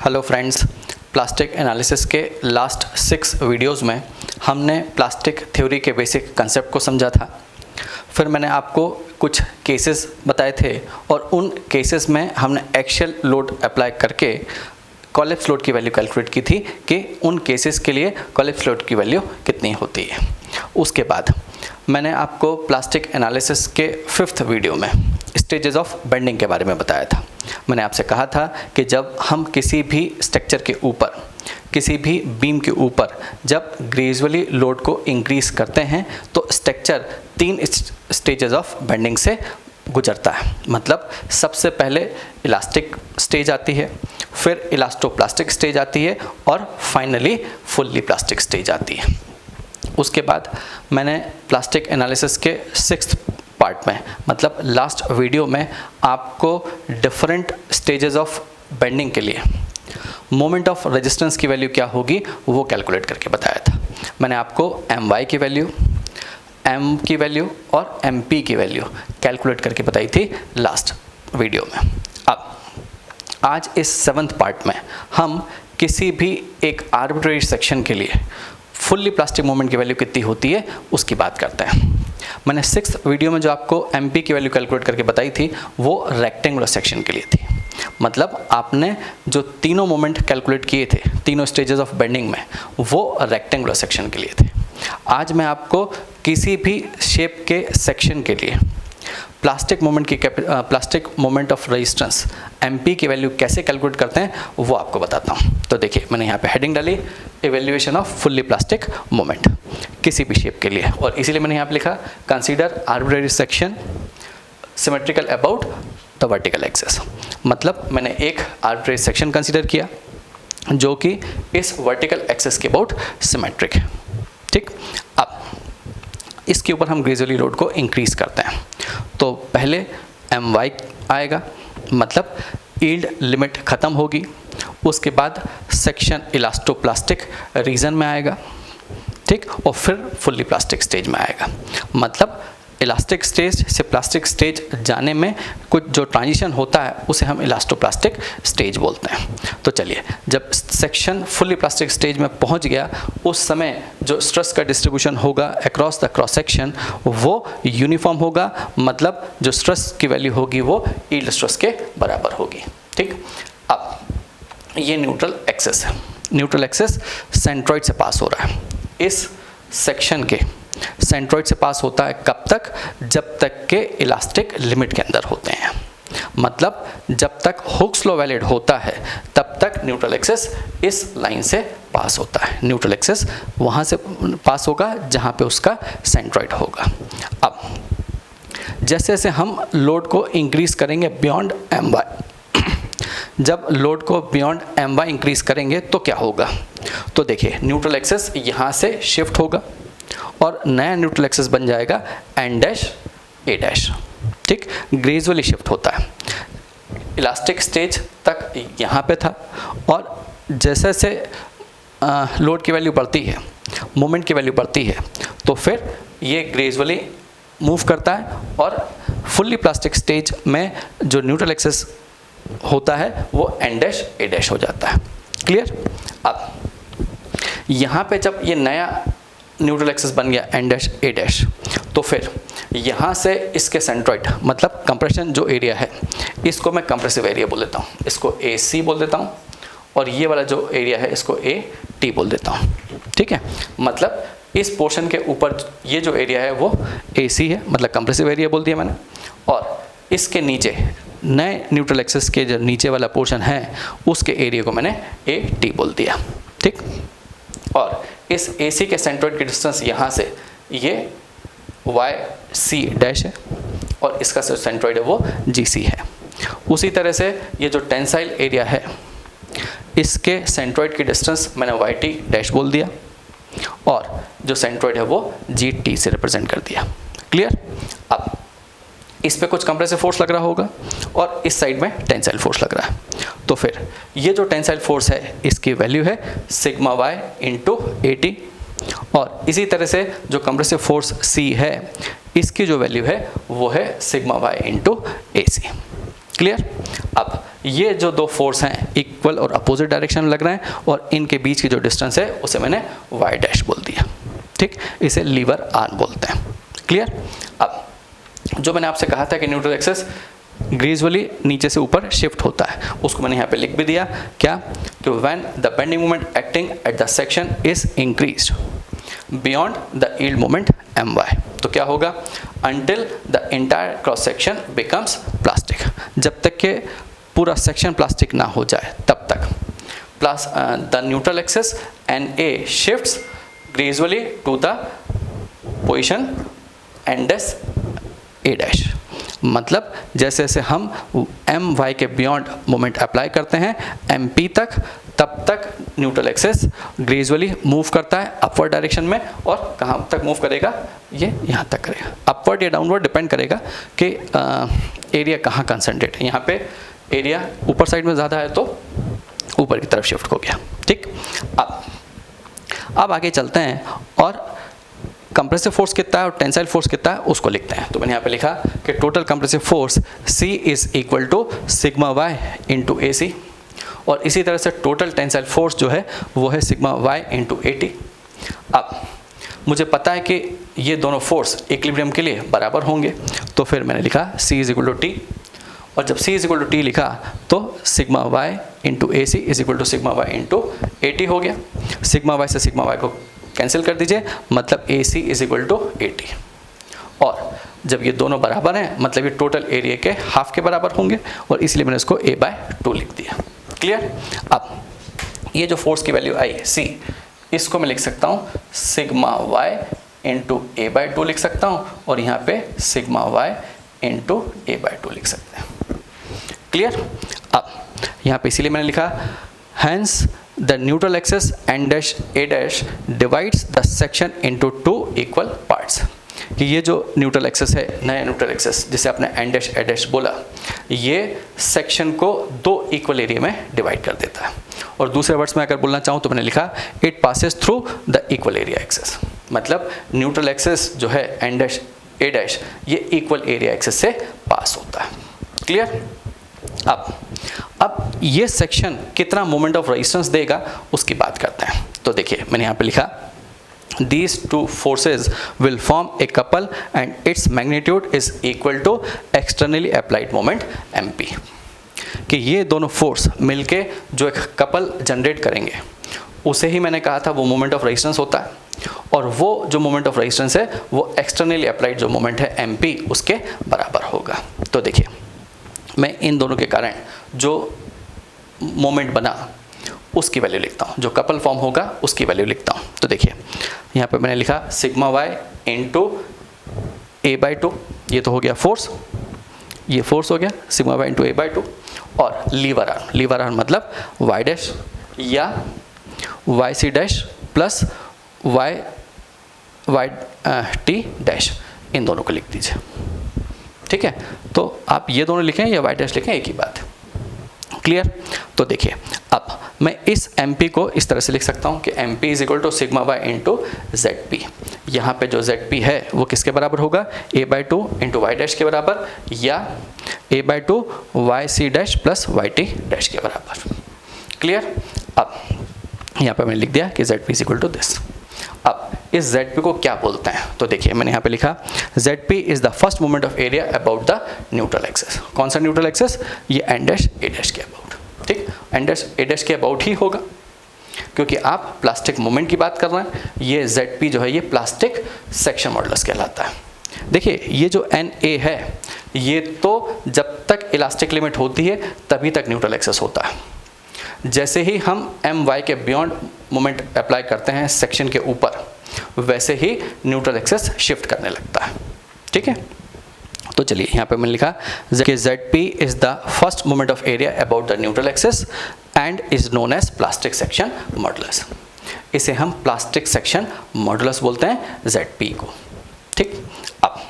Hello friends, plastic analysis के last 6 videos में हमने प्लास्टिक थ्योरी के बेसिक कंसेप्ट को समझा था। फिर मैंने आपको कुछ केसेस बताए थे और उन केसेस में हमने एक्शियल लोड अप्लाई करके कॉलेप्स लोड की वैल्यू कैलकुलेट की थी कि उन केसेस के लिए कॉलेप्स लोड की वैल्यू कितनी होती है। उसके बाद मैंने आपको प्लास्टिक एनालिसिस के 5th वीडियो में स्टेजेस ऑफ बेंडिंग के बारे में बताया था। मैंने आपसे कहा था कि जब हम किसी भी स्ट्रक्चर के ऊपर, किसी भी बीम के ऊपर जब ग्रेजुअली लोड को इंक्रीज करते हैं तो स्ट्रक्चर 3 स्टेजेस ऑफ बेंडिंग से गुजरता है। मतलब सबसे पहले इलास्टिक स्टेज आती है, फिर इलास्टोप्लास्टिक स्टेज आती है और फाइनली फुल्ली प्लास्टिक स्टेज आती है। उसके बाद मैंने प्लास्टिक एनालिसिस के 6th पार्ट में, मतलब लास्ट वीडियो में, आपको डिफरेंट स्टेजेस ऑफ बेंडिंग के लिए मोमेंट ऑफ रेजिस्टेंस की वैल्यू क्या होगी वो कैलकुलेट करके बताया था। मैंने आपको my की वैल्यू, m की वैल्यू और mp की वैल्यू कैलकुलेट करके बताई थी लास्ट वीडियो में। अब आज इस 7th पार्ट में हम किसी भी एक आर्बिट्रेरी सेक्शन के लिए फुल्ली प्लास्टिक मोमेंट की वैल्यू कितनी होती है उसकी बात करते हैं। मैंने 6th वीडियो में जो आपको mp की वैल्यू कैलकुलेट करके बताई थी वो रेक्टेंगुलर सेक्शन के लिए थी। मतलब आपने जो तीनों मोमेंट कैलकुलेट किए थे तीनों स्टेजेस ऑफ बेंडिंग में, वो रेक्टेंगुलर सेक्शन के लिए थे। आज मैं आपको किसी भी शेप के सेक्शन के लिए plastic moment of resistance mp की वैल्यू कैसे कैलकुलेट करते हैं वो आपको बताता हूँ। तो देखिए, मैंने यहाँ पे हेडिंग डाली evaluation off fully plastic moment किसी भी शेप के लिए, और इसीलिए मैंने यहाँ पे लिखा consider arbitrary section symmetrical about the vertical axis. मतलब मैंने एक आर्बिट्रेरी सेक्शन कंसीडर किया जो कि इस वर्टिकल एक्सिस के अबाउट सिमेट्रिक है। ठीक, अब इसके ऊपर हम ग्रेजुअली लोड को इंक्रीज करते हैं। तो पहले my आएगा, मतलब यील्ड लिमिट ख़त्म होगी। उसके बाद सेक्शन इलास्टोप्लास्टिक रीजन में आएगा, ठीक, और फिर फुल्ली प्लास्टिक स्टेज में आएगा। मतलब इलास्टिक स्टेज से प्लास्टिक स्टेज जाने में कुछ जो ट्रांजिशन होता है उसे हम इलास्टोप्लास्टिक स्टेज बोलते हैं। तो चलिए, जब सेक्शन फुल्ली प्लास्टिक स्टेज में पहुंच गया उस समय जो स्ट्रेस का डिस्ट्रीब्यूशन होगा अक्रॉस द क्रॉस सेक्शन वो यूनिफॉर्म होगा। मतलब जो स्ट्रेस की वैल्यू होगी वो यील्ड स्ट्रेस के बराबर होगी। ठीक, अब ये न्यूट्रल एक्सिस है। न्यूट्रल एक्सिस सेंट्रॉइड से पास हो रहा है। इस सेक्शन के सेंट्रॉइड से पास होता है कब तक? जब तक के इलास्टिक लिमिट के अंदर होते हैं। मतलब जब तक हुक्स लॉ वैलिड होता है तब तक न्यूट्रल एक्सिस इस लाइन से पास होता है। न्यूट्रल एक्सिस वहाँ से पास होगा जहाँ पे उसका सेंट्रॉइड होगा। अब जैसे जैसे हम लोड को इंक्रीज करेंगे बियॉन्ड my, जब लोड को बियॉन्ड my इंक्रीज करेंगे तो क्या होगा? तो देखिए, न्यूट्रल एक्सिस यहाँ से शिफ्ट होगा और नया न्यूट्रल एक्सिस बन जाएगा n डैश a डैश। ठीक, ग्रेजुअली शिफ्ट होता है। इलास्टिक स्टेज तक यहाँ पे था और जैसे जैसे लोड की वैल्यू बढ़ती है, मोमेंट की वैल्यू बढ़ती है, तो फिर ये ग्रेजुअली मूव करता है और फुल्ली प्लास्टिक स्टेज में जो न्यूट्रल एक्सिस होता है वो n डैश a डैश हो जाता है। क्लियर? अब यहाँ पे जब ये नया न्यूट्रल एक्सिस बन गया n डैश a डैश, तो फिर यहाँ से इसके सेंट्रॉइड, मतलब कंप्रेशन जो एरिया है इसको मैं कंप्रेसिव एरिया बोल देता हूँ, इसको AC बोल देता हूँ, और ये वाला जो एरिया है इसको AT बोल देता हूँ। ठीक है, मतलब इस पोर्शन के ऊपर ये जो एरिया है वो AC है, मतलब कंप्रेसिव एरिया बोल दिया मैंने, और इसके नीचे नए न्यूट्रल एक्सिस के जो नीचे वाला पोर्शन है उसके एरिया को मैंने AT बोल दिया। ठीक, और इस AC के सेंट्रॉइड की डिस्टेंस यहाँ से ये YC डैश है और इसका जो सेंट्रॉइड है वो GC है। उसी तरह से ये जो टेंसाइल एरिया है इसके सेंट्रॉइड की डिस्टेंस मैंने YT डैश बोल दिया और जो सेंट्रॉइड है वो GT से रिप्रेजेंट कर दिया। क्लियर? अब इस पे कुछ कंप्रेसिव फोर्स लग रहा होगा और इस साइड में टेंसाइल फोर्स लग रहा है, तो फिर ये जो टेंसाइल फोर्स है इसकी वैल्यू है सिग्मा y इंटू AT, और इसी तरह से जो कंप्रेसिव फोर्स C है इसकी जो वैल्यू है वो है sigma y into AC। Clear? अब ये जो दो फोर्स हैं इक्वल और अपोजिट डायरेक्शन में लग रहे हैं और इनके बीच की जो डिस्टेंस है उसे मैंने y डैश बोल दिया। ठीक, इसे लीवर आर्म बोलते हैं। क्लियर। अब जो मैंने आपसे कहा था कि न्यूट्रल एक्सिस ग्रेजुअली नीचे से ऊपर शिफ्ट होता है, उसको मैंने यहाँ पे लिख भी दिया। क्या कि when the bending moment acting at the section is increased beyond the yield moment my, तो क्या होगा, until the entire cross section becomes plastic, जब तक के पूरा सेक्शन प्लास्टिक ना हो जाए तब तक plus the neutral axis NA shifts gradually to the position n dash A dash। मतलब जैसे जैसे हम my के बियॉन्ड मोमेंट अप्लाई करते हैं MP तक, तब तक न्यूट्रल एक्सिस ग्रेजुअली मूव करता है अपवर्ड डायरेक्शन में। और कहाँ तक मूव करेगा, ये यहाँ तक करेगा। अपवर्ड या डाउनवर्ड डिपेंड करेगा कि एरिया कहाँ कंसंट्रेट है। यहाँ पे एरिया ऊपर साइड में ज़्यादा है तो ऊपर की तरफ शिफ्ट हो गया। ठीक, अब आगे चलते हैं और कंप्रेसिव फोर्स कितना है और टेंसाइल फोर्स कितना है उसको लिखते हैं। तो मैंने यहाँ पे लिखा कि total compressive force C is equal to sigma y into AC, और इसी तरह से टोटल टेंसाइल फोर्स जो है वो है सिग्मा y इंटू AT। अब मुझे पता है कि ये दोनों फोर्स इक्विलिब्रियम के लिए बराबर होंगे, तो फिर मैंने लिखा C is equal to T, और जब C is equal to T लिखा तो sigma y into AC is equal to sigma y into AT हो गया। सिग्मा y से सिग्मा y को कैंसिल कर दीजिए, मतलब AC is equal to AT, और जब ये दोनों बराबर हैं मतलब ये टोटल एरिया के हाफ के बराबर होंगे, और इसलिए मैंने इसको A/2 लिख दिया। क्लियर। अब ये जो फोर्स की वैल्यू आई C, इसको मैं लिख सकता हूँ सिग्मा y इंटू A/2 लिख सकता हूँ, और यहाँ पे सिग्मा y इंटू A/2 लिख सकते हैं। क्लियर। अब यहाँ पे इसीलिए मैंने लिखा hence the neutral axis n dash A dash divides the section into 2 equal parts, कि ये जो न्यूट्रल एक्सिस है, नया न्यूट्रल एक्सिस जिसे आपने n डैश A डैश बोला, ये सेक्शन को 2 इक्वल एरिया में डिवाइड कर देता है। और दूसरे वर्ड्स में अगर बोलना चाहूँ तो मैंने लिखा it passes through the equal area axis, मतलब न्यूट्रल एक्सिस जो है n डैश A डैश ये इक्वल एरिया एक्सिस से पास होता है। क्लियर। अब ये सेक्शन कितना मोमेंट ऑफ रेजिस्टेंस देगा उसकी बात करते हैं। तो देखिए मैंने यहाँ पे लिखा these two forces will form a couple and its magnitude is equal to externally applied moment MP, कि ये दोनों फोर्स मिलके जो एक कपल जनरेट करेंगे उसे ही मैंने कहा था वो मोमेंट ऑफ रेजिस्टेंस होता है, और वो जो मोमेंट ऑफ रेजिस्टेंस है वो एक्सटर्नली अप्लाइड जो मोमेंट है MP उसके बराबर होगा। तो देखिए मैं इन दोनों के कारण जो मोमेंट बना उसकी वैल्यू लिखता हूँ, जो कपल फॉर्म होगा उसकी वैल्यू लिखता हूँ। तो देखिए यहाँ पे मैंने लिखा सिग्मा y इंटू A/2, ये तो हो गया फोर्स, ये फोर्स हो गया सिग्मा y इंटू A/2, और लीवर आर्म मतलब y डैश या yc dash plus yt dash, इन दोनों को लिख दीजिए। ठीक है, तो आप ये दोनों लिखें या y डैश लिखें एक ही बात है। क्लियर। तो देखिए अब मैं इस MP को इस तरह से लिख सकता हूँ कि MP is equal to sigma y into ZP। यहाँ पे जो ZP है वो किसके बराबर होगा, A/2 इंटू y डैश के बराबर, या A/2 yc dash plus yt dash के बराबर। क्लियर। अब यहाँ पे मैंने लिख दिया कि ZP is equal to this. अब इस ZP को क्या बोलते हैं, तो देखिए मैंने यहाँ पे लिखा ZP is the first moment of area about the neutral axis. कौन सा न्यूट्रल एक्सिस, ये n डैश A डैश के अबाउट। ठीक, n डैश A डैश के अबाउट ही होगा क्योंकि आप प्लास्टिक मोमेंट की बात कर रहे हैं। ये ZP जो है ये प्लास्टिक सेक्शन मॉडुलस कहलाता है। देखिए ये जो NA है ये तो जब तक इलास्टिक लिमिट होती है तभी तक न्यूट्रल एक्सिस होता है। जैसे ही हम My के बियॉन्ड मोमेंट अप्लाई करते हैं सेक्शन के ऊपर, वैसे ही न्यूट्रल एक्सिस शिफ्ट करने लगता है। ठीक है, तो चलिए यहाँ पे मैंने लिखा कि ZP is the first moment of area about the neutral axis and is known as plastic section modulus. इसे हम प्लास्टिक सेक्शन मॉडुलस बोलते हैं ZP को। ठीक, अब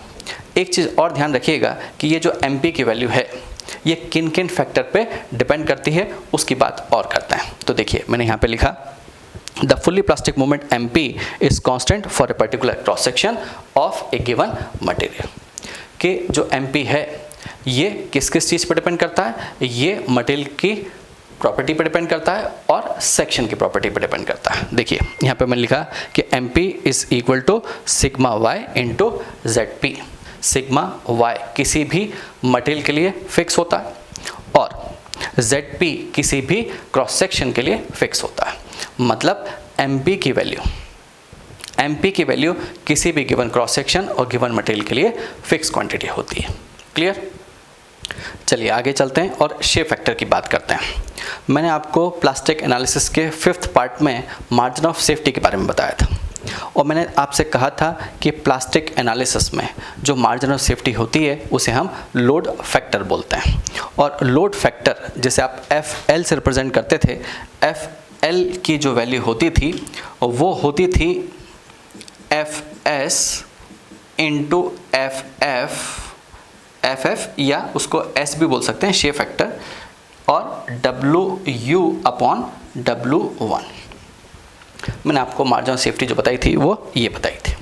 एक चीज़ और ध्यान रखिएगा कि ये जो MP की वैल्यू है ये किन किन फैक्टर पे डिपेंड करती है उसकी बात और करते हैं। तो देखिए मैंने यहाँ पे लिखा the fully plastic moment MP is constant for a particular cross section of A given material, कि जो MP है ये किस किस चीज़ पर डिपेंड करता है? ये मटेरियल की प्रॉपर्टी पर डिपेंड करता है और सेक्शन की प्रॉपर्टी पर डिपेंड करता है। देखिए यहाँ पे मैंने लिखा कि MP is equal to sigma y into ZP। Sigma y किसी भी मटेरियल के लिए फिक्स होता है और ZP किसी भी क्रॉस सेक्शन के लिए फिक्स होता है। मतलब MP की वैल्यू किसी भी गिवन क्रॉस सेक्शन और गिवन मटेरियल के लिए फिक्स क्वांटिटी होती है। क्लियर? चलिए आगे चलते हैं और शेप फैक्टर की बात करते हैं। मैंने आपको प्लास्टिक एनालिसिस के 5th पार्ट में मार्जिन ऑफ सेफ्टी के बारे में बताया था और मैंने आपसे कहा था कि प्लास्टिक एनालिसिस में जो मार्जिन ऑफ सेफ्टी होती है उसे हम लोड फैक्टर बोलते हैं। और लोड फैक्टर जिसे आप FL से रिप्रेजेंट करते थे, FL की जो वैल्यू होती थी वो होती थी FS इंटू FF या उसको S भी बोल सकते हैं, शेप फैक्टर, और WU अपॉन W1। मैंने आपको मार्जिन ऑफ सेफ्टी जो बताई थी वो ये बताई थी।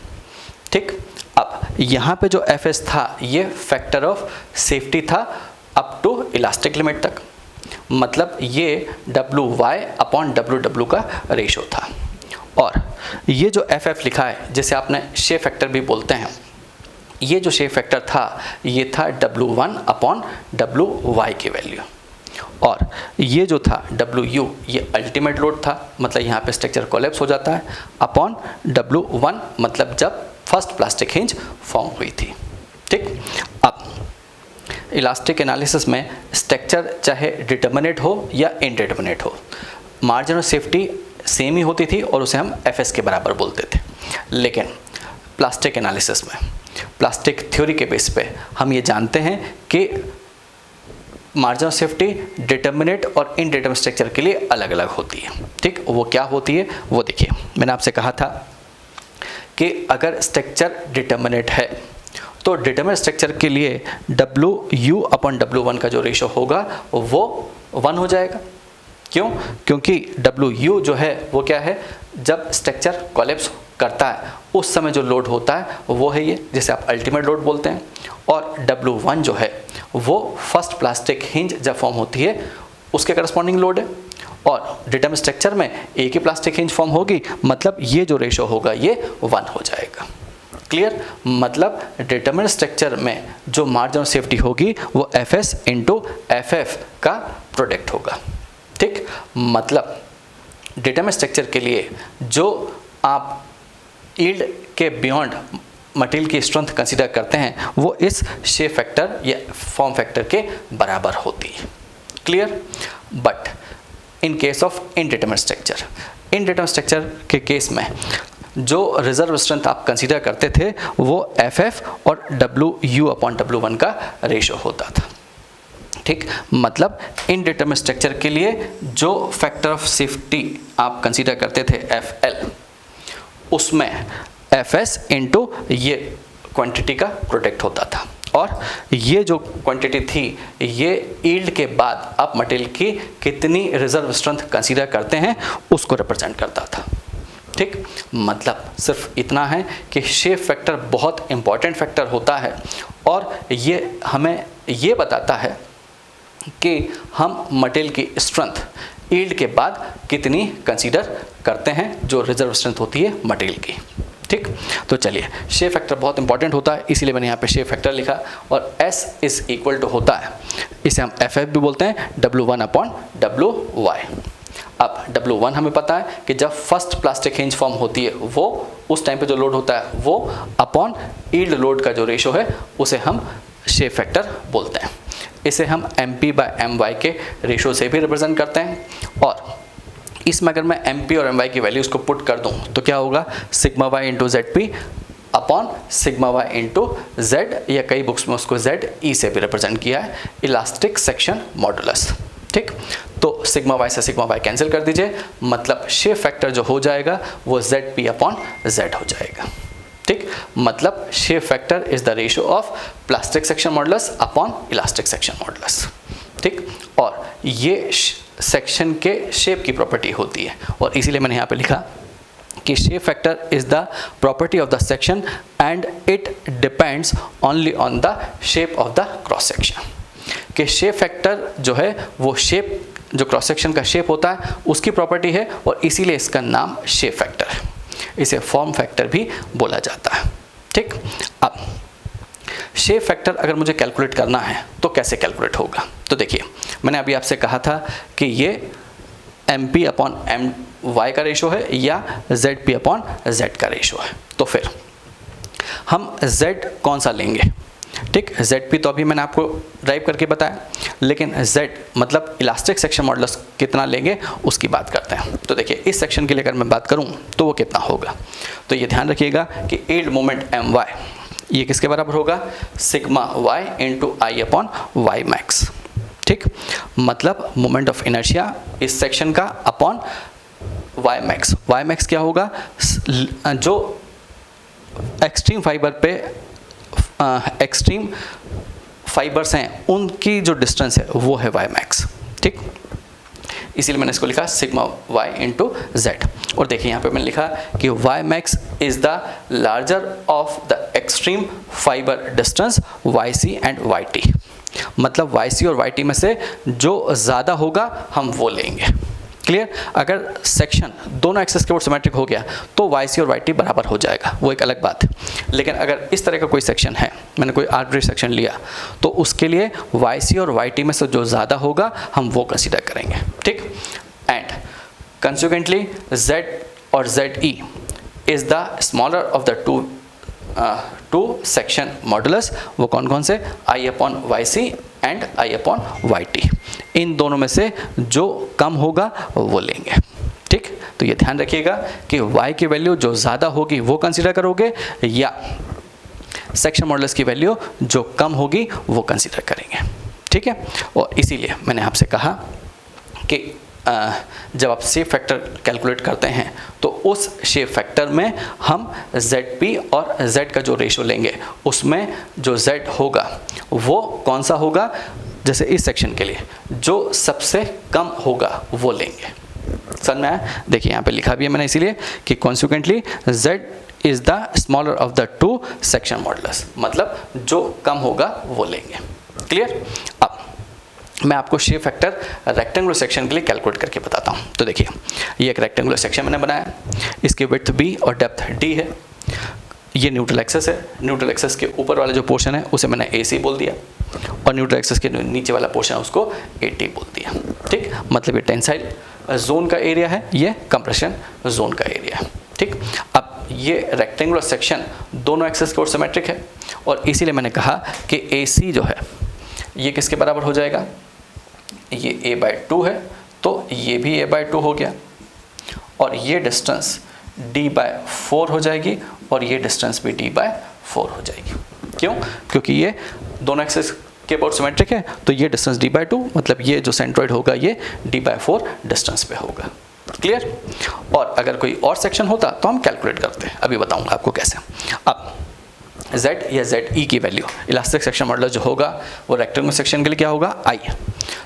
ठीक, अब यहाँ पे जो FS था ये फैक्टर ऑफ सेफ्टी था अप टू इलास्टिक लिमिट तक। मतलब ये WY अपॉन WW का रेशो था। और ये जो FF लिखा है जिसे आपने शेप फैक्टर भी बोलते हैं, ये जो शेप फैक्टर था ये था W1 अपॉन WY की वैल्यू। और ये जो था WU ये अल्टीमेट लोड था, मतलब यहाँ पे स्ट्रक्चर कोलैप्स हो जाता है, अपॉन W1 मतलब जब फर्स्ट प्लास्टिक हिंज फॉर्म हुई थी। ठीक, अब इलास्टिक एनालिसिस में स्ट्रक्चर चाहे डिटर्मिनेट हो या इनडिटर्मिनेट हो, मार्जिन ऑफ सेफ्टी सेम ही होती थी और उसे हम FS के बराबर बोलते थे। लेकिन प्लास्टिक एनालिसिस में प्लास्टिक थ्योरी के बेस पे हम ये जानते हैं कि मार्जिन ऑफ सेफ्टी डिटर्मिनेट और इनडिटर्मिनेट स्ट्रक्चर के लिए अलग अलग होती है। ठीक, वो क्या होती है वो देखिए। मैंने आपसे कहा था कि अगर स्ट्रक्चर डिटर्मिनेट है तो डिटर्मिनेट स्ट्रक्चर के लिए WU अपॉन W1 का जो रेशो होगा वो 1 हो जाएगा। क्यों? क्योंकि WU जो है वो क्या है, जब स्ट्रक्चर कोलैप्स करता है उस समय जो लोड होता है वो है ये, जिसे आप अल्टीमेट लोड बोलते हैं। और W1 जो है वो फर्स्ट प्लास्टिक हिंज जब फॉर्म होती है उसके करस्पॉन्डिंग लोड है। और डिटर्मिनेट स्ट्रक्चर में एक ही प्लास्टिक हिंज फॉर्म होगी, मतलब ये जो रेशो होगा ये 1 हो जाएगा। क्लियर? मतलब डिटर्मिनेट स्ट्रक्चर में जो मार्जिन ऑफ सेफ्टी होगी वो FS इंटू FF का प्रोडक्ट होगा। ठीक, मतलब डिटर्मिनेट स्ट्रक्चर के लिए जो आप यील्ड के बियॉन्ड मटेरियल की स्ट्रेंथ कंसीडर करते हैं वो इस शेप फैक्टर या फॉर्म फैक्टर के बराबर होती है। Clear? But in case of indeterminate structure के केस में जो रिजर्व स्ट्रेंथ आप कंसीडर करते थे वो FF और WU अपॉन W1 का रेशो होता था। ठीक, मतलब इनडिटर्मिनेट स्ट्रक्चर के लिए जो फैक्टर ऑफ सेफ्टी आप कंसीडर करते थे FL, उसमें FS इंटू ये क्वांटिटी का प्रोडक्ट होता था। और ये जो क्वांटिटी थी ये यील्ड के बाद आप मटेरियल की कितनी रिजर्व स्ट्रेंथ कंसीडर करते हैं उसको रिप्रेजेंट करता था। ठीक, मतलब सिर्फ इतना है कि शेप फैक्टर बहुत इंपॉर्टेंट फैक्टर होता है और ये हमें ये बताता है कि हम मटेरियल की स्ट्रेंथ यील्ड के बाद कितनी कंसीडर करते हैं, जो रिजर्व स्ट्रेंथ होती है मटेरियल की। ठीक, तो चलिए, शेप फैक्टर बहुत इंपॉर्टेंट होता है इसीलिए मैंने यहाँ पे शेप फैक्टर लिखा। और S इज इक्वल टू होता है, इसे हम FF भी बोलते हैं, W1 अपॉन WY। अब W1 हमें पता है कि जब फर्स्ट प्लास्टिक हिंज फॉर्म होती है वो उस टाइम पे जो लोड होता है वो अपॉन यील्ड लोड का जो रेशो है उसे हम शेप फैक्टर बोलते हैं। इसे हम MP/MY के रेशो से भी रिप्रेजेंट करते हैं। और इसमें अगर मैं MP और MY की वैल्यूज़ को पुट कर दूं तो क्या होगा, sigma Y into ZP upon sigma Y into Z, या कई बुक्स में उसको ZE से भी रिप्रेजेंट किया है, इलास्टिक सेक्शन मॉडुलस। ठीक, तो सिग्मा Y से सिग्मा Y कैंसिल कर दीजिए, मतलब शेप फैक्टर जो हो जाएगा वो ZP अपॉन Z हो जाएगा। ठीक, मतलब shape factor is the ratio of plastic section modulus upon elastic section modulus. ठीक, और ये सेक्शन के शेप की प्रॉपर्टी होती है और इसीलिए मैंने यहाँ पे लिखा कि shape factor is the property of the section and it depends only on the shape of the cross section. कि शेप फैक्टर जो है वो शेप, जो क्रॉस सेक्शन का शेप होता है उसकी प्रॉपर्टी है और इसीलिए इसका नाम शेप फैक्टर है। इसे फॉर्म फैक्टर भी बोला जाता है। ठीक, अब शेप फैक्टर अगर मुझे कैलकुलेट करना है तो कैसे कैलकुलेट होगा? तो देखिए, मैंने अभी आपसे कहा था कि ये MP अपॉन MY का रेशो है या ZP अपॉन Z का रेशो है। तो फिर हम Z कौन सा लेंगे? ठीक, ZP तो अभी मैंने आपको ड्राइव करके बताया, लेकिन Z मतलब इलास्टिक सेक्शन मॉडुलस कितना लेंगे उसकी बात करते हैं। तो देखिए, इस सेक्शन के लिए अगर मैं बात करूं तो वो कितना होगा? तो ये ध्यान रखिएगा कि यील्ड मोमेंट My ये किसके बराबर होगा? Sigma y into I upon y max. ठीक, मतलब मोमेंट ऑफ इनर्शिया इस सेक्शन का upon y max. Y max क्या होगा? जो एक्सट्रीम फाइबर पे एक्सट्रीम फाइबर्स हैं उनकी जो डिस्टेंस है वो है वाई मैक्स। ठीक, इसीलिए मैंने इसको लिखा सिग्मा y इंटू जेड। और देखिए यहाँ पे मैंने लिखा कि y max is the larger of the extreme fibre distance yc and yt। मतलब yc और yt में से जो ज़्यादा होगा हम वो लेंगे। क्लियर? अगर सेक्शन दोनों एक्सेस के ऊपर सिमेट्रिक हो गया तो yc और yt बराबर हो जाएगा, वो एक अलग बात है। लेकिन अगर इस तरह का कोई सेक्शन है, मैंने कोई आर्बिट्रेरी सेक्शन लिया, तो उसके लिए yc और yt में से जो ज़्यादा होगा हम वो कंसीडर करेंगे। ठीक, एंड कंसिक्वेंटली z और ze is the smaller of the two section modulus. वो कौन कौन से? I upon yc and I upon yt। इन दोनों में से जो कम होगा वो लेंगे। ठीक, तो ये ध्यान रखिएगा कि y की वैल्यू जो ज़्यादा होगी वो कंसीडर करोगे या सेक्शन मॉडुलस की वैल्यू जो कम होगी वो कंसीडर करेंगे। ठीक है, और इसीलिए मैंने आपसे कहा कि जब आप शेप फैक्टर कैलकुलेट करते हैं तो उस शेप फैक्टर में हम ZP और Z का जो रेशो लेंगे उसमें जो Z होगा वो कौन सा होगा? जैसे इस सेक्शन के लिए जो सबसे कम होगा वो लेंगे। समझ में आया? देखिए यहाँ पे लिखा भी है मैंने इसीलिए कि consequently Z is the smaller of the two section modulus, मतलब जो कम होगा वो लेंगे। क्लियर? अब मैं आपको शेप फैक्टर रेक्टेंगुलर सेक्शन के लिए कैलकुलेट करके बताता हूँ। तो देखिए, ये एक रेक्टेंगुलर सेक्शन मैंने बनाया, इसकी विड्थ B और डेप्थ D है। ये न्यूट्रल एक्सेस है, न्यूट्रल एक्सेस के ऊपर वाला जो पोर्शन है उसे मैंने AC बोल दिया और न्यूट्रल एक्सेस के नीचे वाला पोर्शन है उसको AT बोल दिया। ठीक, मतलब ये टेंसाइल जोन का एरिया है, ये कंप्रेशन जोन का एरिया है। ठीक, अब ये रेक्टेंगुलर सेक्शन दोनों एक्सेस के ओर सिमेट्रिक है और इसीलिए मैंने कहा कि AC जो है ये किसके बराबर हो जाएगा? ये a/2 है तो ये भी a/2 हो गया और ये डिस्टेंस d/4 हो जाएगी और ये डिस्टेंस भी d/4 हो जाएगी। क्यों? क्योंकि ये दोनों एक्सेस के ऊपर सिमेट्रिक है तो ये डिस्टेंस d/2, मतलब ये जो सेंट्रॉइड होगा ये d/4 डिस्टेंस पे होगा। क्लियर? और अगर कोई और सेक्शन होता तो हम कैलकुलेट करते हैं, अभी बताऊंगा आपको कैसे। अब Z या ZE की वैल्यू इलास्टिक सेक्शन मॉडुलस जो होगा वो रेक्टेंगुलर सेक्शन के लिए क्या होगा? I।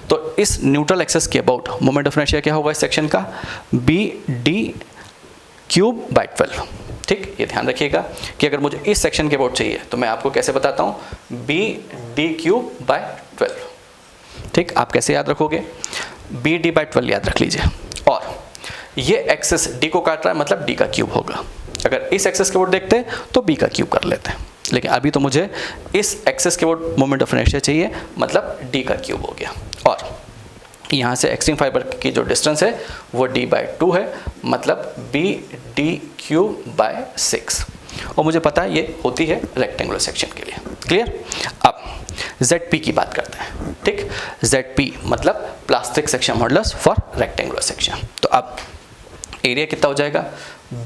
तो इस न्यूट्रल एक्सेस के अबाउट मोमेंट ऑफ इनर्शिया क्या होगा इस सेक्शन का? BD³/12। ठीक, ये ध्यान रखिएगा कि अगर मुझे इस सेक्शन के अबाउट चाहिए तो मैं आपको कैसे बताता हूँ? BD³/12। ठीक, आप कैसे याद रखोगे? BD/12 याद रख लीजिए। और ये एक्सेस D को काट रहा है मतलब D का क्यूब होगा। अगर इस एक्सेस के अबाउट देखते तो B का क्यूब कर लेते हैं, लेकिन अभी तो मुझे इस एक्सेस के अबाउट मोमेंट ऑफ इनर्शिया चाहिए, मतलब D का क्यूब हो गया। और यहाँ से एक्सट्रीम फाइबर की जो डिस्टेंस है वो d/2 है, मतलब BD³/6 और मुझे पता है ये होती है रेक्टेंगुलर सेक्शन के लिए। क्लियर? अब ZP की बात करते हैं। ठीक, ZP मतलब plastic section modulus for rectangular section. तो अब एरिया कितना हो जाएगा?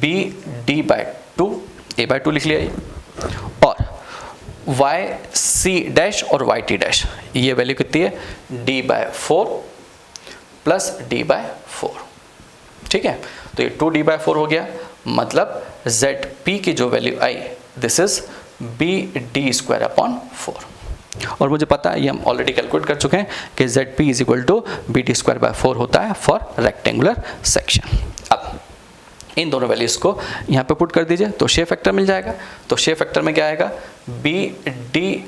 BD/2, a/2 लिख लिया ये, और YC' और YT' ये वैल्यू कितनी है? d/4 plus d/4। ठीक है, तो ये 2d/4 हो गया, मतलब ZP की जो value I this is BD²/4। और मुझे पता है ये हम ऑलरेडी कैलकुलेट कर चुके हैं कि ZP = BD²/4 होता है फॉर रेक्टेंगुलर सेक्शन। अब इन दोनों वैल्यूज़ को यहाँ पे पुट कर दीजिए तो शेप फैक्टर मिल जाएगा। तो शेप फैक्टर में क्या आएगा, बी डी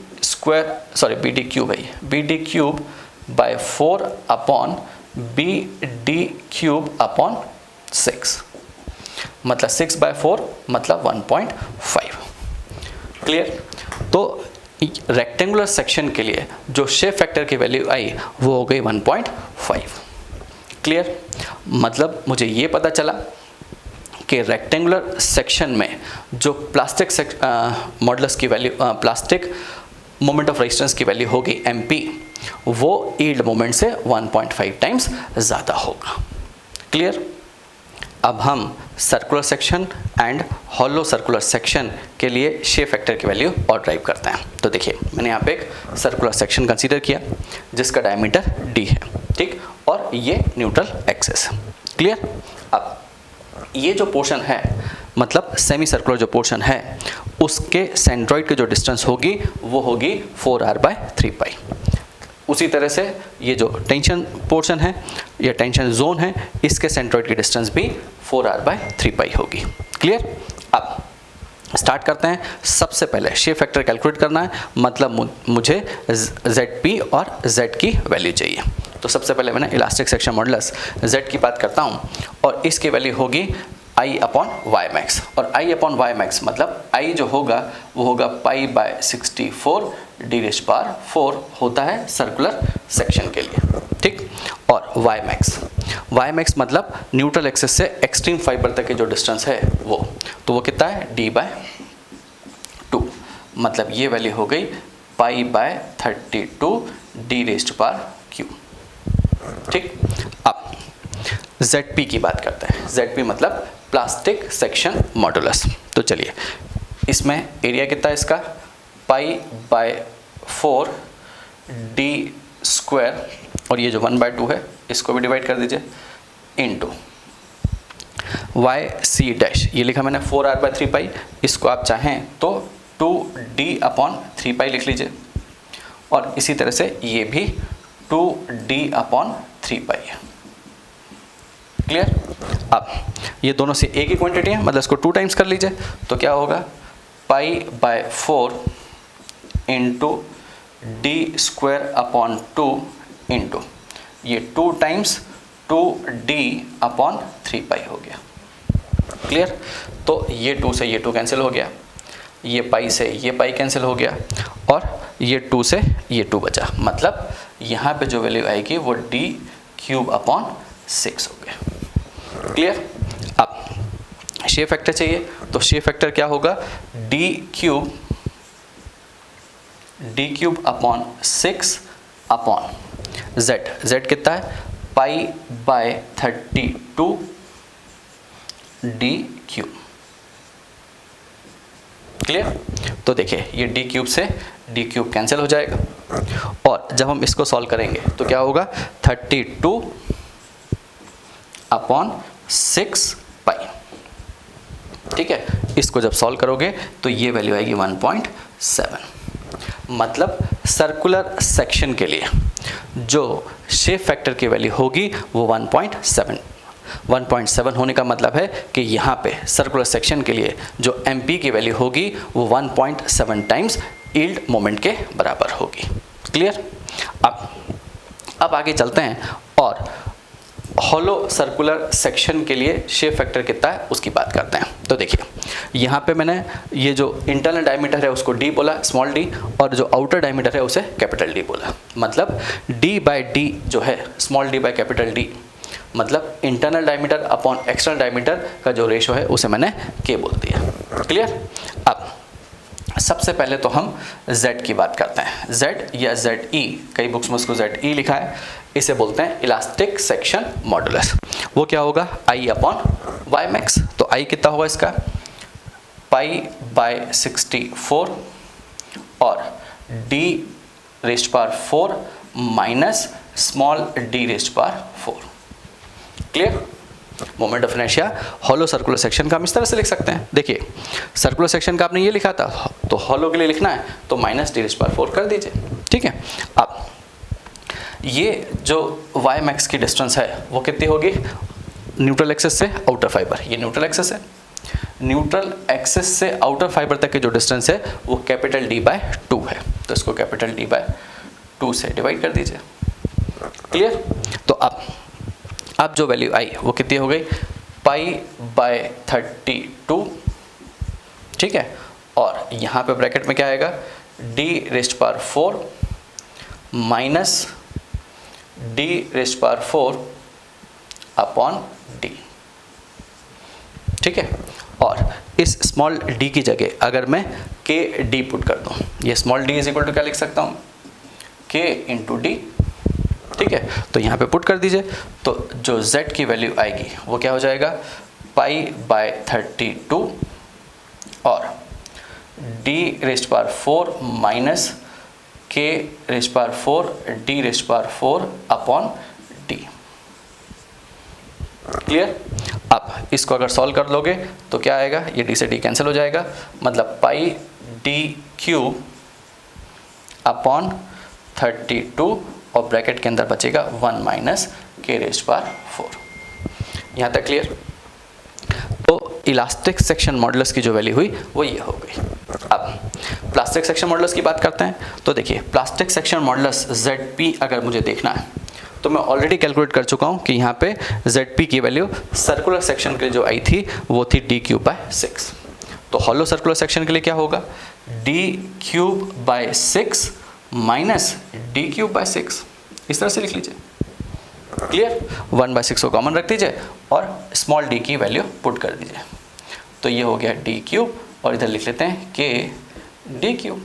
क्यूब है, b d cube by 4 upon b d cube upon 6, मतलब 6/4 मतलब 1.5। क्लियर। तो रेक्टेंगुलर सेक्शन के लिए जो शेप फैक्टर की वैल्यू आई वो हो गई 1.5। क्लियर। मतलब मुझे ये पता चला कि रेक्टेंगुलर सेक्शन में जो प्लास्टिक मॉडुलस की value, plastic moment of resistance की वैल्यू होगी MP, वो यील्ड मोमेंट से 1.5 टाइम्स ज़्यादा होगा। क्लियर। अब हम circular section and hollow circular section के लिए शेप फैक्टर की वैल्यू और ड्राइव करते हैं। तो देखिए मैंने यहाँ पे एक सर्कुलर सेक्शन कंसीडर किया जिसका डायमीटर D है, ठीक, और ये न्यूट्रल एक्सिस। क्लियर। अब ये जो पोर्शन है, मतलब सेमी सर्कुलर जो पोर्शन है, उसके सेंट्रॉइड की जो डिस्टेंस होगी वो होगी 4r/3π। उसी तरह से ये जो टेंशन पोर्शन है या टेंशन जोन है, इसके सेंट्रॉइड की डिस्टेंस भी 4r/3π होगी। क्लियर। अब स्टार्ट करते हैं। सबसे पहले शेप फैक्टर कैलकुलेट करना है, मतलब मुझे ZP और Z की वैल्यू चाहिए। तो सबसे पहले मैंने इलास्टिक सेक्शन मॉडुलस Z की बात करता हूँ और इसकी वैल्यू होगी I/y max, और I/y max मतलब I जो होगा वो होगा π/64 d⁴ होता है सर्कुलर सेक्शन के लिए, ठीक। और y max मतलब न्यूट्रल एक्सिस से एक्सट्रीम फाइबर तक की जो डिस्टेंस है वो, तो वो कितना है d/2, मतलब ये वैल्यू हो गई π/32 d⁻³, ठीक। अब ZP की बात करते हैं। ZP मतलब प्लास्टिक सेक्शन मॉडुलस। तो चलिए इसमें एरिया कितना है इसका, π/4 d² और ये जो 1/2 है इसको भी डिवाइड कर दीजिए इनटू YC' ये लिखा मैंने 4r/3π, इसको आप चाहें तो 2d/3π लिख लीजिए, और इसी तरह से ये भी 2d/3π है। क्लियर। अब ये दोनों से एक ही क्वांटिटी है, मतलब इसको 2 टाइम्स कर लीजिए, तो क्या होगा π/4 इंटू d²/2 इंटू ये 2 टाइम्स 2d/3π हो गया। क्लियर। तो ये 2 से ये 2 कैंसिल हो गया, ये पाई से ये पाई कैंसिल हो गया, और ये 2 से ये 2 बचा, मतलब यहाँ पे जो वैल्यू आएगी वो d³/6 हो गया। क्लियर। अब शेप फैक्टर चाहिए, तो शेप फैक्टर क्या होगा, d³ 6 Z कितना है π/32 d³। क्लियर। तो देखिए ये d³ से d³ कैंसिल हो जाएगा, और जब हम इसको सॉल्व करेंगे तो क्या होगा 32/6π, ठीक है। इसको जब सॉल्व करोगे तो ये वैल्यू आएगी 1.7, मतलब सर्कुलर सेक्शन के लिए जो शेप फैक्टर की वैल्यू होगी वो 1.7 होने का मतलब है कि यहाँ पे सर्कुलर सेक्शन के लिए जो MP की वैल्यू होगी वो 1.7 टाइम्स यील्ड मोमेंट के बराबर होगी। क्लियर। अब आगे चलते हैं और हॉलो सर्कुलर सेक्शन के लिए शेप फैक्टर कितना है उसकी बात करते हैं। तो देखिए यहाँ पे मैंने ये जो इंटरनल डायमीटर है उसको D बोला, स्मॉल d, और जो आउटर डायमीटर है उसे कैपिटल D बोला, मतलब d/d जो है स्मॉल d/कैपिटल D, मतलब internal diameter upon external diameter का जो रेशो है उसे मैंने K बोल दिया। क्लियर। अब सबसे पहले तो हम Z की बात करते हैं। Z या ZE, कई बुक्स में उसको ZE लिखा है, इसे बोलते हैं इलास्टिक सेक्शन मॉडुलस। वो क्या होगा I/y max, तो I कितना होगा इसका π/64 और d⁻⁴ minus small d⁻⁴। Clear. Moment of inertia hollow circular section का हम इस तरह से लिख सकते हैं। देखिए सर्कुलर सेक्शन का आपने ये लिखा था, तो हॉलो के लिए लिखना है तो माइनस d⁻⁴ कर दीजिए, ठीक है। अब ये जो y max की डिस्टेंस है वो कितनी होगी, न्यूट्रल एक्सिस से आउटर फाइबर, ये न्यूट्रल एक्सिस है, न्यूट्रल एक्सिस से आउटर फाइबर तक के जो डिस्टेंस है वो कैपिटल D/2 है, तो इसको कैपिटल D/2 से डिवाइड कर दीजिए। क्लियर? तो अब जो वैल्यू आई वो कितनी हो गई, π/32, ठीक है, और यहाँ पे ब्रैकेट में क्या आएगा, D⁴ minus D⁴ upon D, ठीक है। और इस स्मॉल d की जगह अगर मैं kd पुट कर दूँ, ये small d is equal to क्या लिख सकता हूँ, k इंटू डी, ठीक है। तो यहाँ पे पुट कर दीजिए, तो जो z की वैल्यू आएगी वो क्या हो जाएगा, π/32 और D⁴ minus k⁴ D⁴ upon D। Clear? अब इसको अगर सॉल्व कर लोगे तो क्या आएगा, ये d से d कैंसिल हो जाएगा, मतलब πd³ अपॉन 32 और ब्रैकेट के अंदर बचेगा 1 माइनस k⁴। यहाँ तक क्लियर? तो इलास्टिक सेक्शन मॉडुलस की जो वैल्यू हुई वो ये हो गई। अब प्लास्टिक सेक्शन मॉडुलस की बात करते हैं। तो देखिए, प्लास्टिक सेक्शन मॉडुलस ZP अगर मुझे देखना है तो मैं ऑलरेडी कैलकुलेट कर चुका हूँ कि यहाँ पे ZP की वैल्यू सर्कुलर सेक्शन के लिए जो आई थी वो थी D³/6। तो हॉलो सर्कुलर सेक्शन के लिए क्या होगा, D³/6 माइनस D³/6, इस तरह से लिख लीजिए। क्लियर? 1/6 को कॉमन रख दीजिए और स्मॉल d की वैल्यू पुट कर दीजिए, तो ये हो गया D³ और इधर लिख लेते हैं kd³,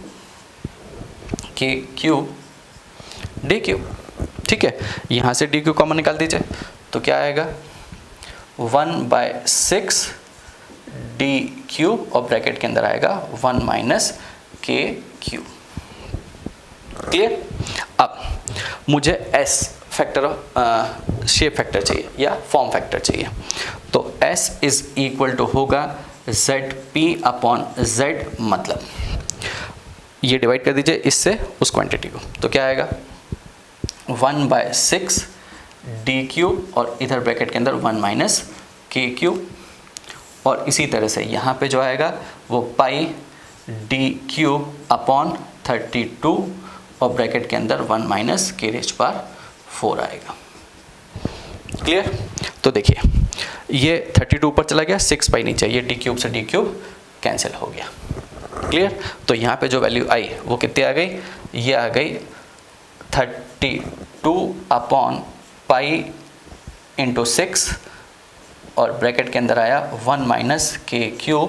k³d³, ठीक है। यहाँ से d³ कॉमन निकाल दीजिए, तो क्या आएगा, 1/6 d³ और ब्रैकेट के अंदर आएगा 1 माइनस k³। क्लियर? अब मुझे S फैक्टर शेप फैक्टर चाहिए या फॉर्म फैक्टर चाहिए, तो S इज इक्वल टू होगा ZP अपॉन Z, मतलब ये डिवाइड कर दीजिए इससे उस क्वांटिटी को, तो क्या आएगा 1/6 d³ और इधर ब्रैकेट के अंदर 1 माइनस k³, और इसी तरह से यहाँ पे जो आएगा वो πd³ अपॉन 32 और ब्रैकेट के अंदर 1 माइनस k⁴ आएगा। क्लियर? तो देखिए, ये 32 ऊपर चला गया, 6π नीचे, ये d³ से d³ कैंसिल हो गया। क्लियर? तो यहाँ पे जो वैल्यू आई वो कितनी आ गई, ये आ गई 32 अपॉन π/6 और ब्रैकेट के अंदर आया 1 minus k³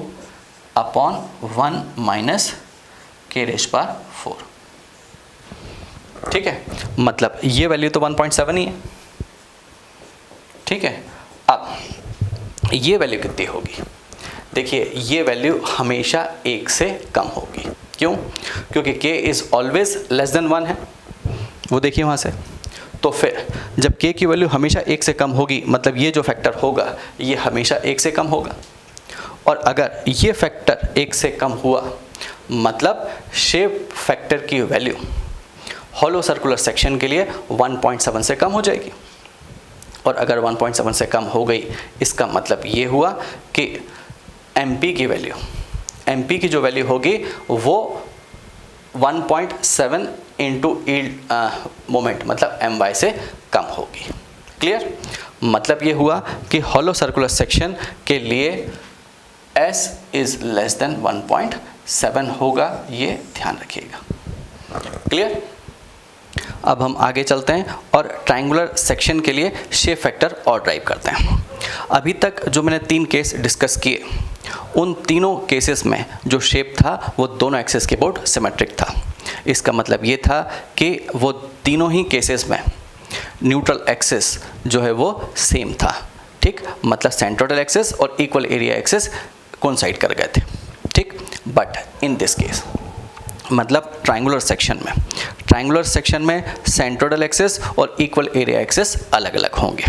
upon 1 minus k⁴। ठीक है, मतलब ये वैल्यू तो 1.7 ही है। ठीक है, अब ये वैल्यू कितनी होगी, देखिए ये वैल्यू हमेशा 1 से कम होगी। क्यों? क्योंकि k is always less than 1 है, वो देखिए वहाँ से। तो फिर जब k की वैल्यू हमेशा 1 से कम होगी, मतलब ये जो फैक्टर होगा ये हमेशा 1 से कम होगा, और अगर ये फैक्टर 1 से कम हुआ मतलब शेप फैक्टर की वैल्यू हॉलो सर्कुलर सेक्शन के लिए 1.7 से कम हो जाएगी। और अगर 1.7 से कम हो गई, इसका मतलब ये हुआ कि MP की वैल्यू, MP की जो वैल्यू होगी वो 1.7 इंटू यील्ड मोमेंट मतलब My से कम होगी। क्लियर? मतलब ये हुआ कि हॉलो सर्कुलर सेक्शन के लिए S इज़ लेस देन 1.7 होगा, ये ध्यान रखिएगा। क्लियर? अब हम आगे चलते हैं और ट्रायंगुलर सेक्शन के लिए शेप फैक्टर और ड्राइव करते हैं। अभी तक जो मैंने 3 केस डिस्कस किए, उन तीनों केसेस में जो शेप था वो दोनों एक्सिस के अबाउट सिमेट्रिक था। इसका मतलब ये था कि वो तीनों ही केसेस में न्यूट्रल एक्सिस जो है वो सेम था। ठीक, मतलब सेंट्रोइडल एक्सिस और इक्वल एरिया एक्सिस कोइंसाइड कर गए थे। ठीक, बट इन दिस केस मतलब ट्रायंगुलर सेक्शन में सेंट्रोइडल एक्सिस और इक्वल एरिया एक्सिस अलग अलग होंगे।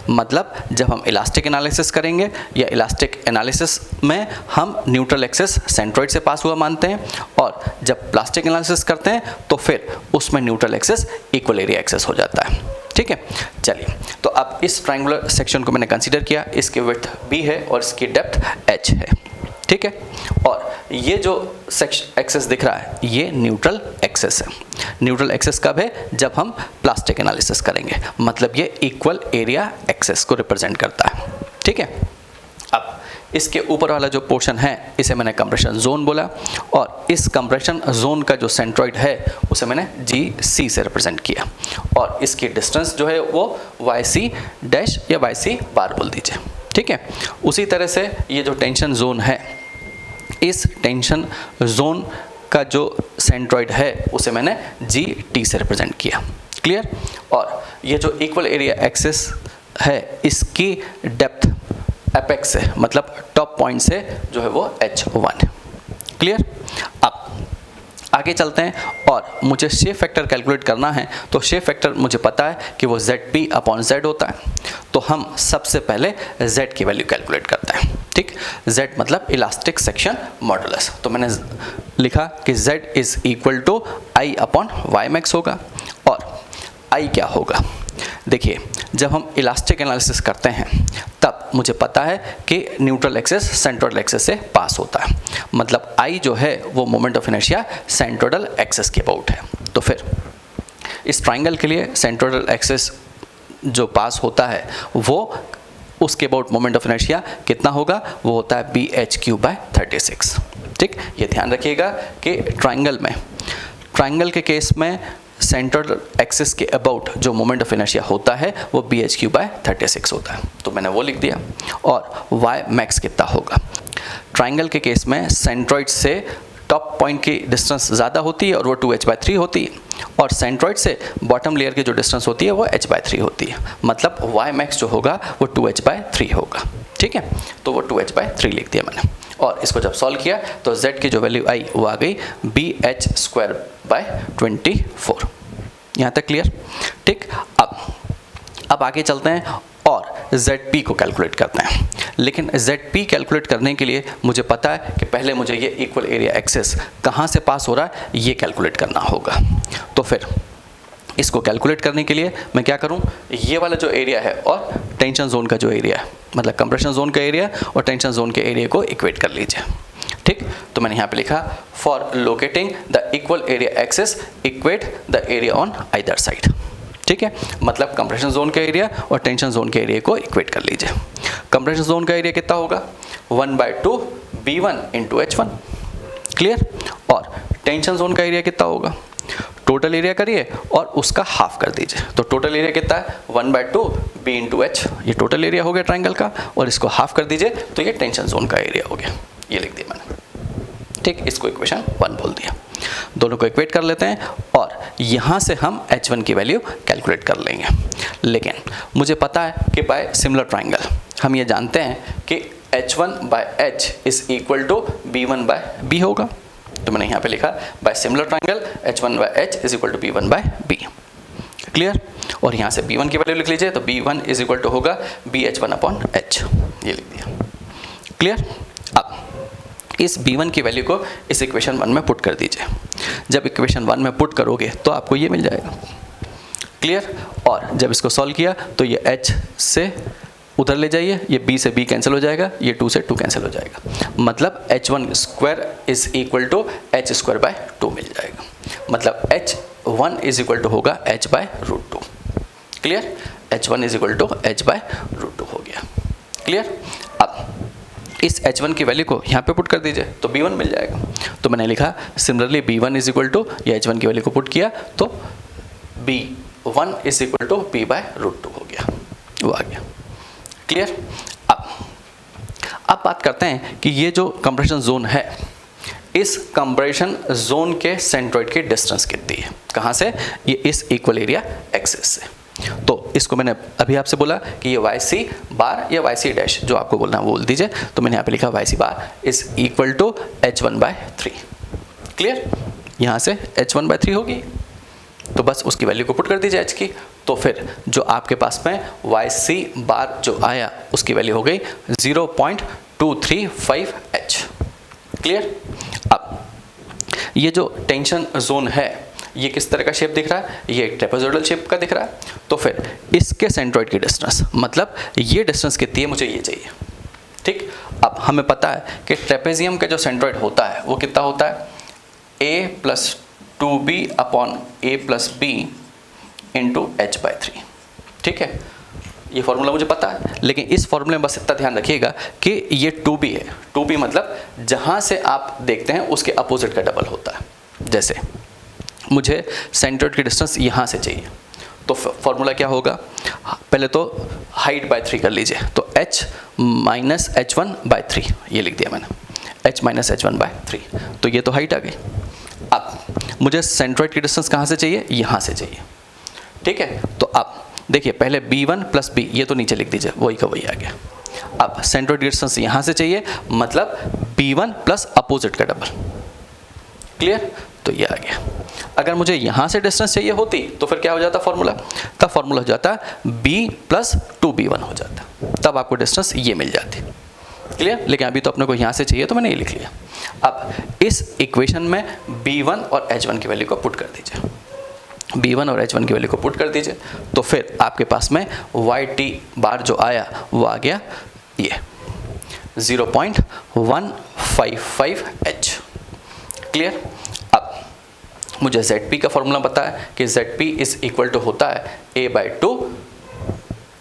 मतलब जब हम इलास्टिक एनालिसिस करेंगे या इलास्टिक एनालिसिस में हम न्यूट्रल एक्सिस सेंट्रोइड से पास हुआ मानते हैं, और जब प्लास्टिक एनालिसिस करते हैं तो फिर उसमें neutral axis equal area axis हो जाता है। ठीक है, चलिए तो अब इस ट्रायंगुलर सेक्शन को मैंने कंसीडर किया, इसकी विड्थ b है और इसकी डेप्थ h है। ठीक है, और ये जो एक्सिस दिख रहा है ये न्यूट्रल एक्सिस है। न्यूट्रल एक्सिस कब है? जब हम प्लास्टिक एनालिसिस करेंगे, मतलब ये इक्वल एरिया एक्सिस को रिप्रेजेंट करता है। ठीक है, अब इसके ऊपर वाला जो पोर्शन है इसे मैंने कंप्रेशन जोन बोला, और इस कंप्रेशन जोन का जो सेंट्रॉइड है उसे मैंने GC से रिप्रेजेंट किया, और इसकी डिस्टेंस जो है वो YC डैश या YC बार बोल दीजिए। ठीक है, उसी तरह से ये जो टेंशन जोन है, इस टेंशन जोन का जो सेंट्रॉइड है उसे मैंने GT से रिप्रेजेंट किया। क्लियर, और ये जो इक्वल एरिया एक्सिस है इसकी डेप्थ एपेक्स से, मतलब टॉप पॉइंट से जो है वो H1 है। क्लियर, अब आगे चलते हैं, और मुझे शेप फैक्टर कैलकुलेट करना है, तो शेप फैक्टर मुझे पता है कि वो ZP/Z होता है, तो हम सबसे पहले Z की वैल्यू कैलकुलेट करते हैं। ठीक, Z मतलब इलास्टिक सेक्शन मॉडुलस, तो मैंने लिखा कि Z is equal to I/Ymax होगा, और I क्या होगा? देखिए, जब हम इलास्टिक एनालिसिस करते हैं तब मुझे पता है कि न्यूट्रल एक्सिस सेंट्रोइडल एक्सिस से पास होता है, मतलब I जो है वो moment of inertia centroidal axis के अबाउट है। तो फिर इस ट्राइंगल के लिए सेंट्रोइडल एक्सिस जो पास होता है वो उसके अबाउट मोमेंट ऑफ इनर्शिया कितना होगा? वो होता है BH3/36। ठीक, ये ध्यान रखिएगा कि ट्राइंगल के केस में सेंट्रल एक्सिस के अबाउट जो मोमेंट ऑफ इनर्शिया होता है वो BH3/36 होता है, तो मैंने वो लिख दिया। और Ymax कितना होगा? ट्राइंगल के केस में सेंट्रॉइड से टॉप पॉइंट की डिस्टेंस ज़्यादा होती है और वो 2h/3 होती है, और सेंट्रॉइड से बॉटम लेयर की जो डिस्टेंस होती है वो h/3 होती है, मतलब Ymax जो होगा वो 2h/3 होगा। ठीक है, तो वो 2h/3 लिख दिया मैंने, और इसको जब सॉल्व किया तो Z की जो वैल्यू आई वो आ गई BH²/24। यहाँ तक क्लियर? ठीक, अब आगे चलते हैं और ZP को कैलकुलेट करते हैं, लेकिन ZP कैलकुलेट करने के लिए मुझे पता है कि पहले मुझे ये इक्वल एरिया एक्सिस कहाँ से पास हो रहा है ये कैलकुलेट करना होगा। तो फिर इसको कैलकुलेट करने के लिए मैं क्या करूं, ये वाला जो एरिया है और टेंशन जोन का जो एरिया है, मतलब कंप्रेशन जोन का एरिया और टेंशन जोन के एरिया को इक्वेट कर लीजिए। ठीक, तो मैंने यहाँ पे लिखा for locating the equal area axis equate the area on either side. ठीक है, मतलब कंप्रेशन जोन का एरिया और टेंशन जोन के एरिया को इक्वेट कर लीजिए। कंप्रेशन जोन का एरिया कितना होगा? 1/2 B1 × H1। क्लियर, और टेंशन जोन का एरिया कितना होगा? टोटल एरिया करिए और उसका हाफ कर दीजिए, तो टोटल एरिया कितना है? 1/2 B × H, ये टोटल एरिया हो गया ट्राइंगल का, और इसको हाफ कर दीजिए तो ये टेंशन जोन का एरिया हो गया। ये लिख दिया मैंने। ठीक, इसको इक्वेशन 1 बोल दिया। दोनों को इक्वेट कर लेते हैं, और यहाँ से हम H1 की वैल्यू कैलकुलेट कर लेंगे। लेकिन मुझे पता है कि बाय सिमिलर ट्राइंगल हम ये जानते हैं कि H1/H is equal to B1/B होगा, तो मैंने यहाँ पे लिखा by similar triangle H1/H is equal to B1/B। Clear, और यहाँ से B1 की वैल्यू लिख लीजिए, तो B1 इज इक्वल टू होगा BH1/H, ये लिख दिया। क्लियर, अब इस B1 की वैल्यू को इस इक्वेशन 1 में पुट कर दीजिए। जब इक्वेशन 1 में पुट करोगे तो आपको ये मिल जाएगा। क्लियर, और जब इसको सॉल्व किया तो ये H से उधर ले जाइए, ये B से B कैंसिल हो जाएगा, ये 2 से 2 कैंसिल हो जाएगा, मतलब H1² is equal to H²/2 मिल जाएगा, मतलब H1 इज इक्वल टू होगा H/√2। Clear, H1 is equal to H/√2 हो गया। क्लियर, अब इस H1 की वैल्यू को यहाँ पे पुट कर दीजिए तो B1 मिल जाएगा, तो मैंने लिखा similarly B1 is equal to, या H1 की वैल्यू को पुट किया तो B1 is equal to B/√2 हो गया, वो आ गया। क्लियर, अब बात करते हैं कि ये जो कंप्रेशन जोन है, इस कंप्रेशन जोन के सेंट्रॉइड की डिस्टेंस कितनी है? कहाँ से? ये इस इक्वल एरिया एक्सिस से। तो इसको मैंने अभी आपसे बोला कि ये YC बार या YC डैश जो आपको बोलना है वो बोल दीजिए, तो मैंने यहाँ पे लिखा YC bar is equal to H1/3। Clear, यहाँ से h1/3 होगी, तो बस उसकी वैल्यू को पुट कर दीजिए h की। तो फिर जो आपके पास में yc बार जो आया उसकी वैल्यू हो गई 0.235h। क्लियर। अब ये जो टेंशन जोन है ये किस तरह का शेप दिख रहा है, ये एक ट्रेपेजोइडल शेप का दिख रहा है। तो फिर इसके सेंट्रॉइड की डिस्टेंस, मतलब ये डिस्टेंस कितनी है मुझे ये चाहिए। ठीक, अब हमें पता है कि ट्रेपेजियम का जो सेंट्रॉइड होता है वो कितना होता है, a+2b/a+b इंटू h/3। ठीक है, ये फॉर्मूला मुझे पता है, लेकिन इस फॉर्मूले में बस इतना ध्यान रखिएगा कि ये 2b है। 2b मतलब जहाँ से आप देखते हैं उसके अपोजिट का डबल होता है। जैसे मुझे सेंट्रॉइड की डिस्टेंस यहाँ से चाहिए, तो फॉर्मूला क्या होगा, पहले तो हाइट बाय 3 कर लीजिए, तो h माइनस h1/3 ये लिख दिया मैंने, h माइनस h1/3, तो ये तो हाइट आ गई। अब मुझे सेंट्रॉइड की डिस्टेंस कहाँ से चाहिए, यहाँ से चाहिए। ठीक है, तो अब देखिए पहले b1 प्लस b, ये तो नीचे लिख दीजिए, वही का वही आ गया। अब सेंट्रॉइड की डिस्टेंस यहाँ से चाहिए, मतलब b1 प्लस अपोजिट का डबल। क्लियर, तो ये आ गया। अगर मुझे यहाँ से डिस्टेंस चाहिए होती तो फिर क्या हो जाता फॉर्मूला, तब फॉर्मूला हो जाता b प्लस 2b1 हो जाता, तब आपको डिस्टेंस ये मिल जाती। क्लियर, लेकिन अभी तो अपने को यहाँ से चाहिए तो मैंने ये लिख लिया। अब इस इक्वेशन में b1 और h1 की वैल्यू को पुट कर दीजिए, b1 और h1 की वैल्यू को पुट कर दीजिए, तो फिर आपके पास में yt बार जो आया वो आ गया ये 0.155h। क्लियर। अब मुझे ZP का फॉर्मूला पता है कि ZP इज इक्वल टू होता है a/2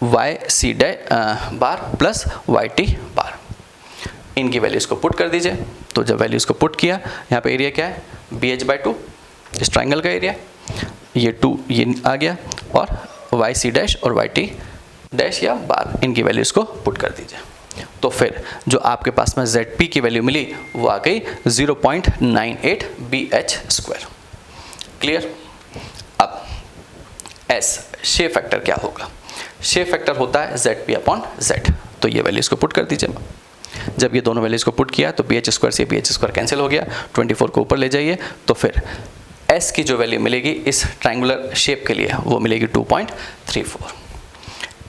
yc बार प्लस yt बार। इनकी वैल्यूज़ को पुट कर दीजिए, तो जब वैल्यूज़ को पुट किया, यहाँ पे एरिया क्या है, BH/2, इस ट्राइंगल का एरिया, ये 2 ये आ गया, और yc डैश और yt डैश या बार, इनकी वैल्यूज़ को पुट कर दीजिए। तो फिर जो आपके पास में ZP की वैल्यू मिली वो आ गई 0.98 BH²। क्लियर। अब S शेप फैक्टर क्या होगा, शेप फैक्टर होता है ZP/Z, तो ये वैल्यूज़ को पुट कर दीजिए। जब ये दोनों वैल्यूज़ को पुट किया तो BH² से BH² कैंसिल हो गया, 24 को ऊपर ले जाइए, तो फिर S की जो वैल्यू मिलेगी इस ट्रायंगुलर शेप के लिए वो मिलेगी 2.34।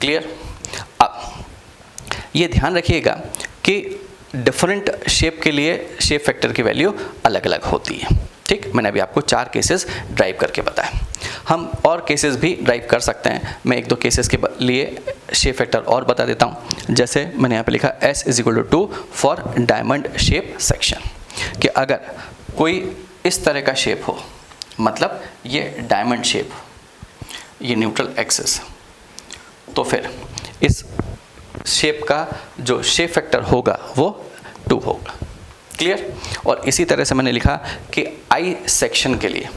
क्लियर। अब ये ध्यान रखिएगा कि डिफरेंट शेप के लिए शेप फैक्टर की वैल्यू अलग अलग होती है। ठीक, मैंने अभी आपको 4 केसेस ड्राइव करके बताया, हम और केसेस भी ड्राइव कर सकते हैं। मैं 1-2 केसेस के लिए शेप फैक्टर और बता देता हूँ। जैसे मैंने यहाँ पे लिखा S = 2 for diamond shape section, कि अगर कोई इस तरह का शेप हो, मतलब ये डायमंड शेप, ये न्यूट्रल एक्सिस, तो फिर इस शेप का जो शेप फैक्टर होगा वो 2 होगा। क्लियर। और इसी तरह से मैंने लिखा कि आई सेक्शन के लिए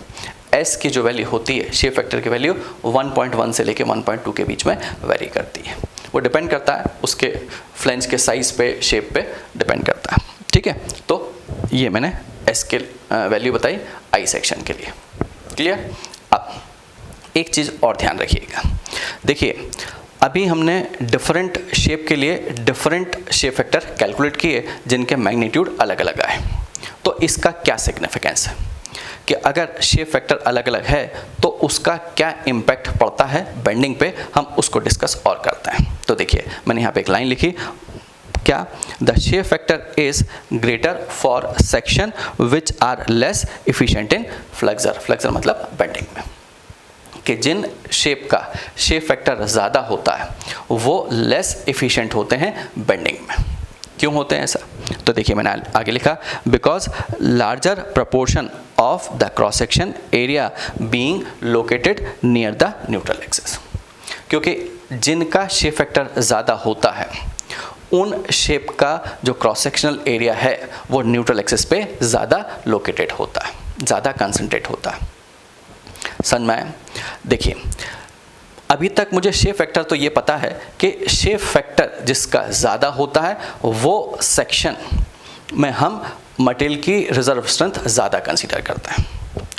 S की जो वैल्यू होती है, शेप फैक्टर की वैल्यू 1.1 से लेके 1.2 के बीच में वेरी करती है। वो डिपेंड करता है उसके फ्लेंज के साइज़ पे, शेप पे डिपेंड करता है। ठीक है, तो ये मैंने S के वैल्यू बताई आई सेक्शन के लिए। क्लियर। अब एक चीज़ और ध्यान रखिएगा, देखिए अभी हमने डिफरेंट शेप के लिए डिफरेंट शेप फैक्टर कैलकुलेट किए जिनके मैग्नीट्यूड अलग अलग आए। तो इसका क्या सिग्निफिकेंस है कि अगर शेप फैक्टर अलग अलग है तो उसका क्या इम्पैक्ट पड़ता है बेंडिंग पे, हम उसको डिस्कस और करते हैं। तो देखिए मैंने यहाँ पे एक लाइन लिखी, क्या, the shape factor is greater for section which are less efficient in flexure. Flexure मतलब बेंडिंग में, कि जिन शेप का शेप फैक्टर ज़्यादा होता है वो लेस इफ़िशिएंट होते हैं बेंडिंग में। क्यों होते हैं ऐसा, तो देखिए मैंने आगे लिखा, because larger proportion of the cross section area being located near the neutral axis. क्योंकि जिनका शेप फैक्टर ज़्यादा होता है उन शेप का जो क्रॉस सेक्शनल एरिया है वो न्यूट्रल एक्सिस पे ज़्यादा लोकेटेड होता है, ज़्यादा कंसंट्रेट होता है। समझ में आया। देखिए अभी तक मुझे शेप फैक्टर तो ये पता है कि शेप फैक्टर जिसका ज़्यादा होता है वो सेक्शन में हम मटेरियल की रिजर्व स्ट्रेंथ ज़्यादा कंसीडर करते हैं।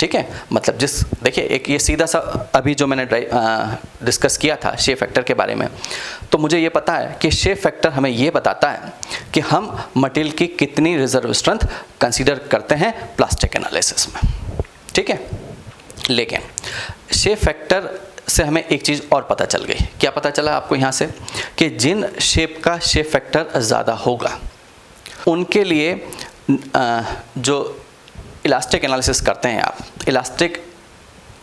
ठीक है, मतलब जिस, देखिए एक ये सीधा सा अभी जो मैंने डिस्कस किया था शेप फैक्टर के बारे में, तो मुझे ये पता है कि शेप फैक्टर हमें ये बताता है कि हम मटेरियल की कितनी रिजर्व स्ट्रेंथ कंसीडर करते हैं प्लास्टिक एनालिसिस में। ठीक है। लेकिन शेप फैक्टर से हमें एक चीज़ और पता चल गई। क्या पता चला आपको यहाँ से? कि जिन शेप का शेप फैक्टर ज़्यादा होगा उनके लिए जो इलास्टिक एनालिसिस करते हैं आप, इलास्टिक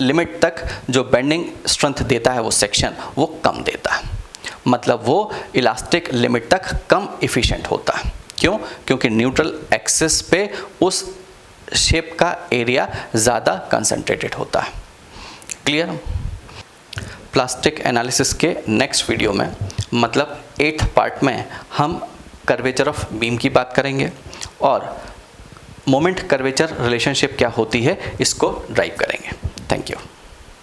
लिमिट तक जो बेंडिंग स्ट्रेंथ देता है वो सेक्शन, वो कम देता है। मतलब वो इलास्टिक लिमिट तक कम इफ़िशिएंट होता है। क्यों? क्योंकि न्यूट्रल एक्सिस पे उस शेप का एरिया ज़्यादा कंसंट्रेटेड होता है। क्लियर? प्लास्टिक एनालिसिस के नेक्स्ट वीडियो में, मतलब 8th पार्ट में, हम कर्वेचर ऑफ बीम की बात करेंगे और मोमेंट कर्वेचर रिलेशनशिप क्या होती है इसको ड्राइव करेंगे। Thank you.